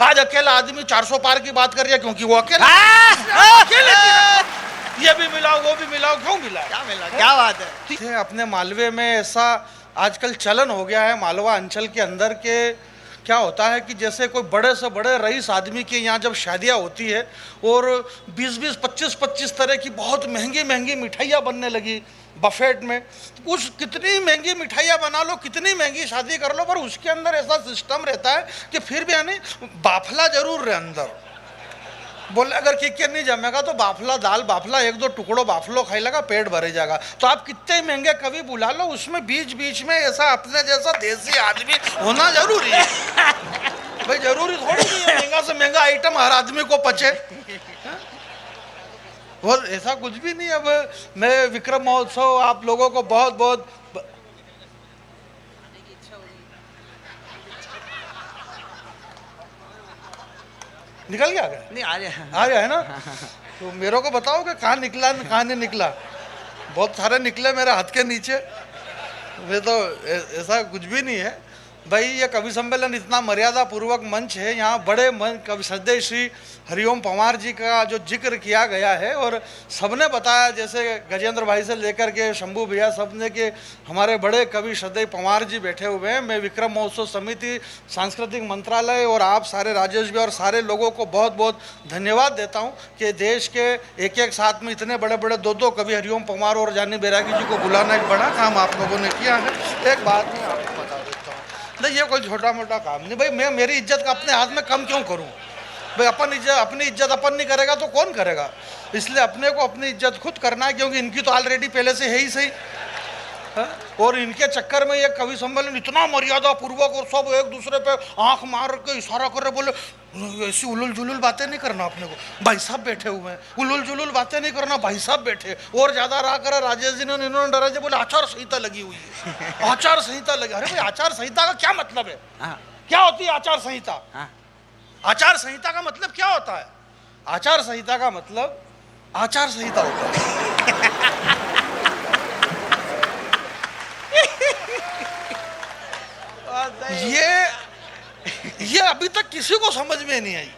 आज अकेला आदमी 400 पार की बात कर रहा है क्योंकि वो अकेला ये भी मिलाओ वो भी मिलाओ, क्यों मिला? क्या मिला? क्या बात है? अपने मालवे में ऐसा आजकल चलन हो गया है मालवा अंचल के अंदर के, क्या होता है कि जैसे कोई बड़े से बड़े रईस आदमी के यहाँ जब शादियाँ होती है और 20-20, 25-25 तरह की बहुत महंगी महंगी मिठाइयाँ बनने लगी बफेट में, उस कितनी महंगी मिठाइयाँ बना लो, कितनी महंगी शादी कर लो, पर उसके अंदर ऐसा सिस्टम रहता है कि फिर भी यानी बाफला जरूर रहे अंदर। बोले अगर किक नहीं जमेगा तो बाफला, दाल बाफला, 1-2 टुकड़ों बाफलो खाई लगा, पेट भरे जाएगा। तो आप कितने महंगे कभी बुला लो, उसमें बीच बीच में ऐसा अपने जैसा देसी आदमी होना जरूरी है। भाई जरूरी थोड़ी नहीं है महंगा से महंगा आइटम हर आदमी को पचे, और ऐसा कुछ भी नहीं। अब मैं विक्रम महोत्सव आप लोगों को बहुत बहुत निकल गया क्या? नहीं आ गया है ना? तो मेरे को बताओ कि कहाँ निकला कहाँ नहीं निकला। बहुत सारे निकले मेरे हाथ के नीचे, वे तो ऐसा कुछ भी नहीं है भाई। ये कवि सम्मेलन इतना मर्यादा पूर्वक मंच है, यहाँ बड़े कवि श्रद्धेय श्री हरिओम पंवार जी का जो जिक्र किया गया है, और सबने बताया, जैसे गजेंद्र भाई से लेकर के शंभू भैया सबने, कि हमारे बड़े कवि श्रद्धेय पंवार जी बैठे हुए हैं। मैं विक्रम महोत्सव समिति, सांस्कृतिक मंत्रालय और आप सारे राजेश भी और सारे लोगों को बहुत बहुत धन्यवाद देता हूँ कि देश के एक एक साथ में इतने बड़े बड़े 2-2 कवि हरिओम पंवार और जानी बैरागी जी को बुलाना एक बड़ा काम आप लोगों ने किया है। एक बात मैं आपको बता देता हूँ, नहीं ये कोई छोटा मोटा काम नहीं भाई। मैं मेरी इज्जत का अपने हाथ में कम क्यों करूं भाई? अपनी इज्जत अपन नहीं करेगा तो कौन करेगा? इसलिए अपने को अपनी इज्जत खुद करना है, क्योंकि इनकी तो ऑलरेडी पहले से है ही सही है? और इनके चक्कर में ये कवि सम्मेलन इतना मर्यादा पूर्वक, और सब एक दूसरे पे आंख मार के इशारा कर रहे, बोले ऐसी उलुल जुलुल बातें नहीं करना अपने को, भाई साहब बैठे हुए हैं, उलुल जुलुल बातें नहीं करना, भाई साहब बैठे। और ज्यादा रहा करा राजेश जी ने, इन्होंने डरा, बोले आचार संहिता लगी हुई है, आचार संहिता लगी। अरे भाई आचार संहिता का क्या मतलब है? क्या होती है आचार संहिता? आचार संहिता का मतलब क्या होता है? आचार संहिता का मतलब आचार संहिता होता है। ये अभी तक किसी को समझ में नहीं आई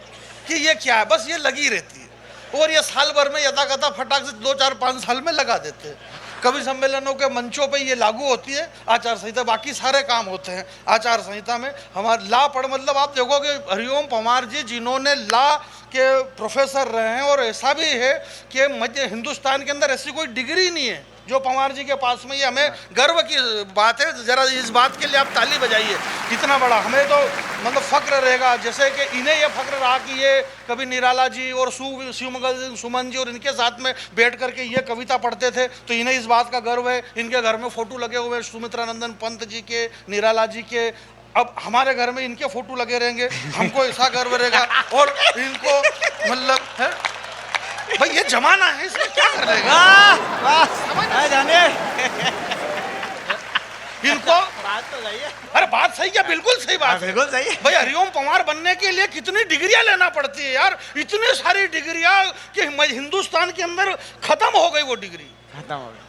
कि ये क्या है, बस ये लगी रहती है, और ये साल भर में यथा कथा फटाक से 2-4-5 साल में लगा देते हैं। कवि सम्मेलनों के मंचों पे ये लागू होती है आचार संहिता, बाकी सारे काम होते हैं आचार संहिता में। हमारे ला पढ़, मतलब आप देखोगे हरिओम पंवार जी जिन्होंने ला के प्रोफेसर रहे हैं, और ऐसा भी है कि मध्य हिंदुस्तान के अंदर ऐसी कोई डिग्री नहीं है जो पंवार जी के पास में। ये हमें गर्व की बात है, जरा इस बात के लिए आप ताली बजाइए। इतना बड़ा हमें तो मतलब फक्र रहेगा, जैसे कि इन्हें ये फक्र रहा कि ये कभी निराला जी और शिवमंगल सुमन जी और इनके साथ में बैठ करके ये कविता पढ़ते थे, तो इन्हें इस बात का गर्व है। इनके घर में फोटो लगे हुए हैं सुमित्रानंदन पंत जी के, निराला जी के। अब हमारे घर में इनके फोटो लगे रहेंगे, हमको ऐसा गर्व रहेगा, और इनको मतलब है भाई ये जमाना है, इसमें क्या कर लेगा? जाने इनको बात तो सही है। अरे बात सही है, बिल्कुल सही बात है, बिल्कुल सही है भाई। हरिओम पंवार बनने के लिए कितनी डिग्रियां लेना पड़ती है यार, इतनी सारी डिग्रियां कि हिंदुस्तान के अंदर खत्म हो गई वो डिग्री, खत्म हो गई।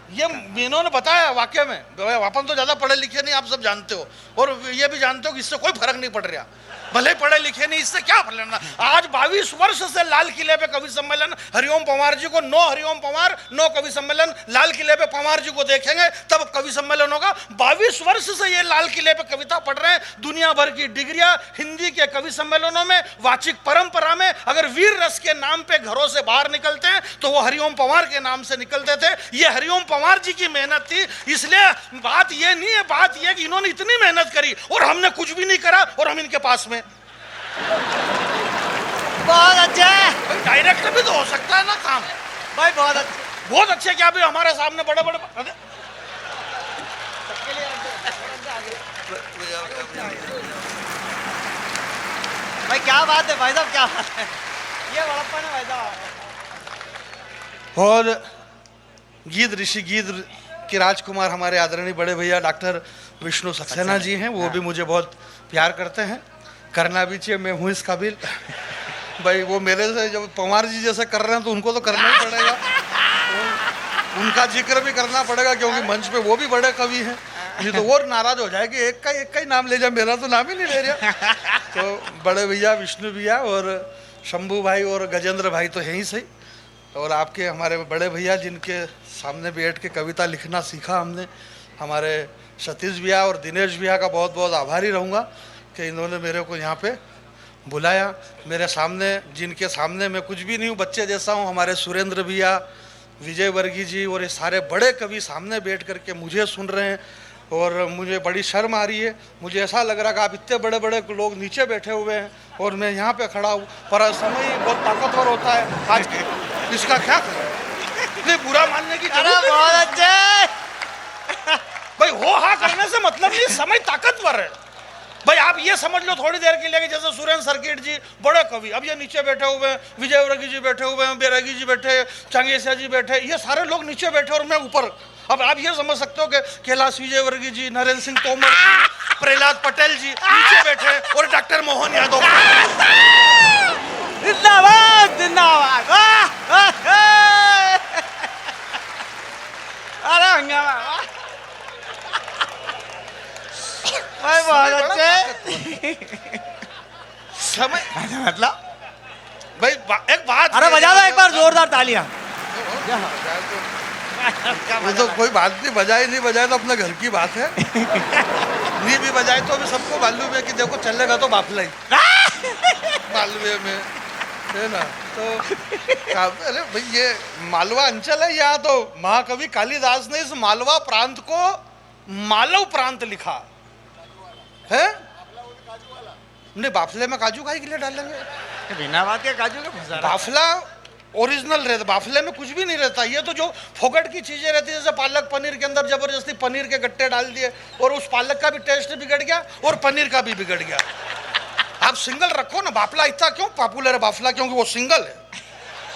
ये इन्होंने बताया वाकई में। अपन तो ज्यादा पढ़े लिखे नहीं, आप सब जानते हो, और ये भी जानते हो कि इससे कोई फर्क नहीं पड़ रहा। भले पढ़े लिखे नहीं, इससे क्या फर्क लेना। आज 22 वर्ष से लाल किले पे कवि सम्मेलन, हरिओम पंवार जी को नो हरिओम पंवार नो कवि सम्मेलन, लाल किले पे पंवार जी को देखेंगे तब कवि सम्मेलन होगा। 22 वर्ष से ये लाल किले पे कविता पढ़ रहे हैं, दुनिया भर की डिग्रियां हिंदी के कवि सम्मेलनों में, वाचिक परंपरा में। अगर वीर रस के नाम पे घरों से बाहर निकलते हैं तो वो हरिओम पंवार के नाम से निकलते थे। ये हरिओम पंवार जी की मेहनत थी, इसलिए बात ये नहीं है, बात ये कि इन्होंने इतनी मेहनत करी और हमने कुछ भी नहीं करा, और हम इनके पास में। बहुत अच्छा है डायरेक्ट भी तो हो सकता है ना काम भाई, बहुत अच्छे क्या भी हमारे सामने बड़े बड़े भाई क्या बात है भाई साहब, क्या बात है, ये बड़प्पन है भाई साहब। और गीत ऋषि गीत के राजकुमार हमारे आदरणीय बड़े भैया डॉक्टर विष्णु सक्सेना जी हैं, वो भी मुझे बहुत प्यार करते हैं, करना भी चाहिए, मैं हूँ इस काबिल। भाई वो मेरे से जब पंवार जी जैसे कर रहे हैं तो उनको तो करना ही पड़ेगा, उनका जिक्र भी करना पड़ेगा, क्योंकि मंच पे वो भी बड़े कवि हैं। नहीं तो और नाराज हो जाएगी, एक का ही नाम ले जाए, मेरा तो नाम ही नहीं ले रहा। तो बड़े भैया विष्णु भैया और शंभू भाई और गजेंद्र भाई तो हैं ही सही, और आपके हमारे बड़े भैया जिनके सामने बैठ के कविता लिखना सीखा हमने, हमारे सतीश भैया और दिनेश भैया का बहुत बहुत आभारी रहूँगा कि इन्होंने मेरे को यहाँ पे बुलाया। मेरे सामने, जिनके सामने मैं कुछ भी नहीं हूँ, बच्चे जैसा हूँ, हमारे सुरेंद्र भैया, विजय वर्गीय जी और ये सारे बड़े कवि सामने बैठ करके मुझे सुन रहे हैं, और मुझे बड़ी शर्म आ रही है। मुझे ऐसा लग रहा कि आप इतने बड़े बड़े लोग नीचे बैठे हुए हैं और मैं यहाँ पे खड़ा हूँ, पर समय ही बहुत ताकतवर होता है आज के, इसका क्या करें? नहीं, बुरा मानने की जरूरत नहीं। बहुत अच्छे भाई हो हा करने से मतलब नहीं, समय ताकतवर है भाई। आप ये समझ लो थोड़ी देर के लिए कि जैसे सुरेंद्र सर्किट जी बड़े कवि, अब ये नीचे बैठे हुए हैं, विजय वर्गीय जी बैठे हुए हैं, बैरागी जी बैठे, चांगेसिया जी बैठे, ये सारे लोग नीचे बैठे और मैं ऊपर। अब आप ये समझ सकते हो कि कैलाश विजय वर्गीय जी, नरेंद्र सिंह तोमर जी, प्रहलाद पटेल जी नीचे बैठे और डॉक्टर मोहन यादव। जिंदाबाद जिंदाबाद, अरे हंगामा, भाई बहुत अच्छे समय मतलब। भाई एक बात, अरे बजा दो एक बार जोरदार तालियां। ये तो कोई बात नहीं, बजाए नहीं बजाए तो अपने घर की बात है। नहीं भी बजाए तो अभी सबको मालूम है कि देखो चलेगा तो बाफला ही मालवे में है ना। तो अरे भाई ये मालवा अंचल है, यहाँ तो महाकवि कालिदास ने इस मालवा प्रांत को मालव प्रांत लिखा है। नहीं, बाफले में काजू काहे के लिए डालेंगे? बिना बात के काजू के फंसा रहा। बाफला ओरिजिनल रहता, बाफले में कुछ भी नहीं रहता। ये तो जो फोगट की चीजें रहती है, जैसे पालक पनीर के अंदर जबरदस्ती पनीर के गट्टे डाल दिए और उस पालक का भी टेस्ट बिगड़ गया और पनीर का भी बिगड़ गया। आप सिंगल रखो ना। बाफला इतना क्यों पॉपुलर है? बाफला क्योंकि वो सिंगल है।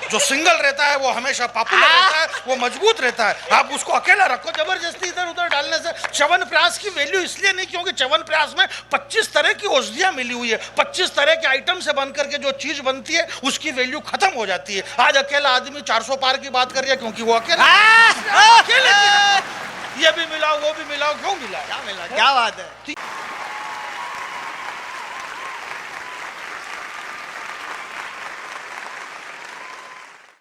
जो सिंगल रहता है वो हमेशा पॉपुलर रहता है, वो मजबूत रहता है। आप उसको अकेला रखो, जबरदस्ती इधर उधर डालने से। च्यवनप्राश की वैल्यू इसलिए नहीं क्योंकि च्यवनप्राश में 25 तरह की औषधियां मिली हुई है, 25 तरह के आइटम से बनकर के जो चीज बनती है उसकी वैल्यू खत्म हो जाती है। आज अकेला आदमी 400 पार की बात कर रहा है क्योंकि वो अकेला। ये भी मिलाओ वो भी मिलाओ, क्यों मिला? क्या मिला? क्या बात है?